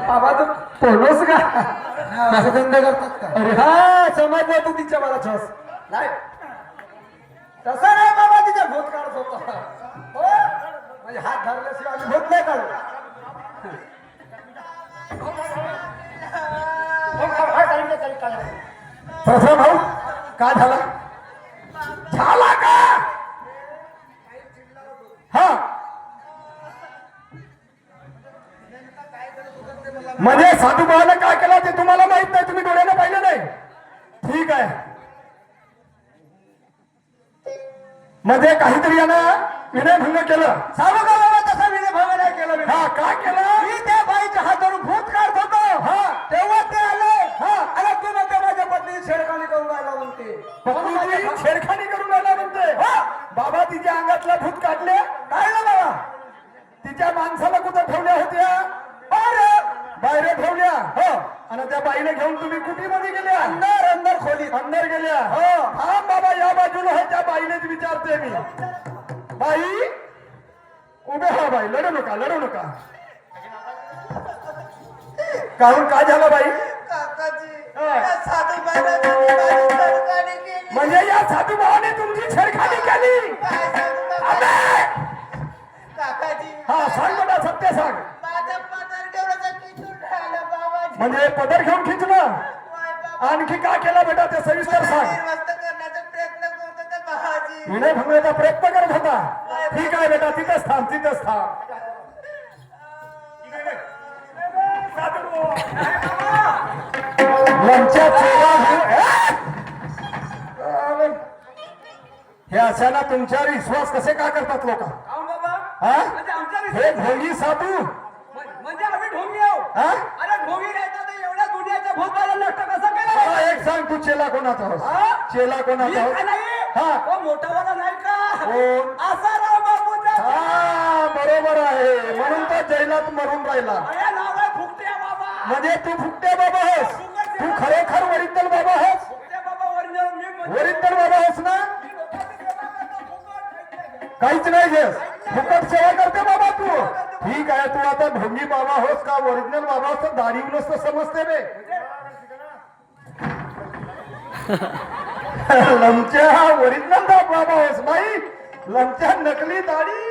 बाबा तू पोलोस का असं धंद करतात का? अरे हा समजलं तू तिच्या मला छस नाही तसं नाही बाबा तिच्या भूत काढत होता हो म्हणजे हात धरल्याशिवाय आम्ही भूत नाही काढू प्रथम भाऊ काय झाला झाला का हा म्हणजे साधू भावानं काय केलं ते तुम्हाला माहित नाही तुम्ही डोळ्यानं पाहिलं नाही ठीक आहे म्हणजे काहीतरी यानं विनयभंग केलं सांगू का बाबा तसा विनयभंग नाही केलं हा काय केलं मी त्या बाईच्या हातावरून भूत काढत होतो हा तेव्हा ते आले हा अरे तू म्हणते माझ्या पत्नी छेडखानी करून राहिला म्हणते छेडखानी करून राहिला म्हणते हा बाबा तिच्या अंगातला भूत काढले काय ना बाबा तिच्या माणसाला कुठं ठेवल्या होत्या बाहेर ठेवल्या हो आणि त्या बाईने घेऊन तुम्ही कुटीमध्ये गेल्या अंदर खोली अंदर गेल्या हो थांब बाबा या बाजूला आहे त्या बाईनेच विचारते मी बाई उभे हा बाई लढू नका काहून काय झालं बाई म्हणजे या साधू भावाने तुमची छेडखानी केली हा सांग बेटा सत्य सांग म्हणजे पदर घेऊन खिचलं आणखी काय केला बेटा ते सविस्तर सांग विनय भंगण्याचा प्रयत्न करत होता ठीक आहे बेटा तिथंच थांब हे अशाना तुमच्यावर विश्वास कसे का करतात लोक हे ढोंगी साधू म्हणजे आम्ही ढोंगी आहो अरे ढोंगी नाही तर एवढ्या दुनियाच्या भूताला नष्ट कसं केलं एक सांग तू चेला कोणाचा होस चेला कोणाचा होस हा मोठावाला नाही का कोण असा राव बापूचा हा बरोबर आहे म्हणून तो जैलात मरून राहिला अरे नाव आहे फुकट्या बाबा म्हणजे तू फुकट्या बाबा आहेस तू खरोखर ओरिजिनल बाबा आहेस फुकट्या बाबा ओरिजिनल मी ओरिजिनल बाबा आहेस ना काहीच नाही घेस फुकट सेवा करते बाबा तू ठीक आहे तू आता ढोंगी बाबा होस का ओरिजिनल बाबा होस तर दाढी नसतं समजते बे लमच्या ओरिजिनल बाबा होस बाई लमच्या नकली दाढी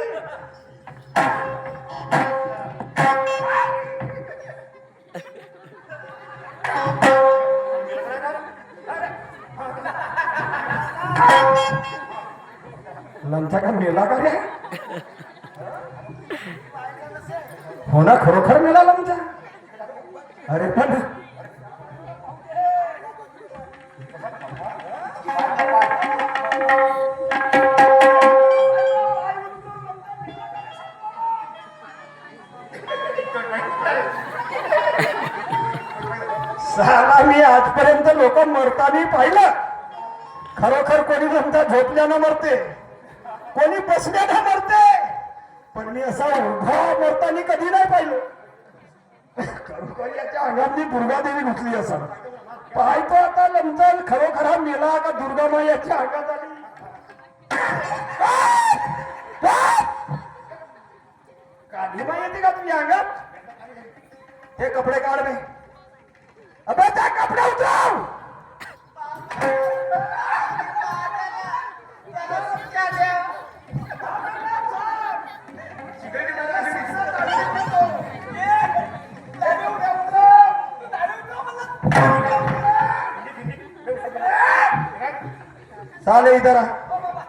लमचा का मेला का रे हो ना खरोखर मेला लमचा अरे पण साला मी आजपर्यंत लोक मरताना पाहिलं खरोखर कोणी लमचा झोपल्यानं मरते कोणी बसल्यानं मरते पण मी असा उभा मरताना कधी नाही पाहिलं खरोखर याच्या अंगातली दुर्गादेवी घुसली असं पाहतो आता लमचा खरोखर हा मेला का दुर्गामाई याच्या अंगात आली काढली माई येते का तुझ्या अंगात हे कपडे काढ नाही अबे त्या कपडे उतरव साले इधर आ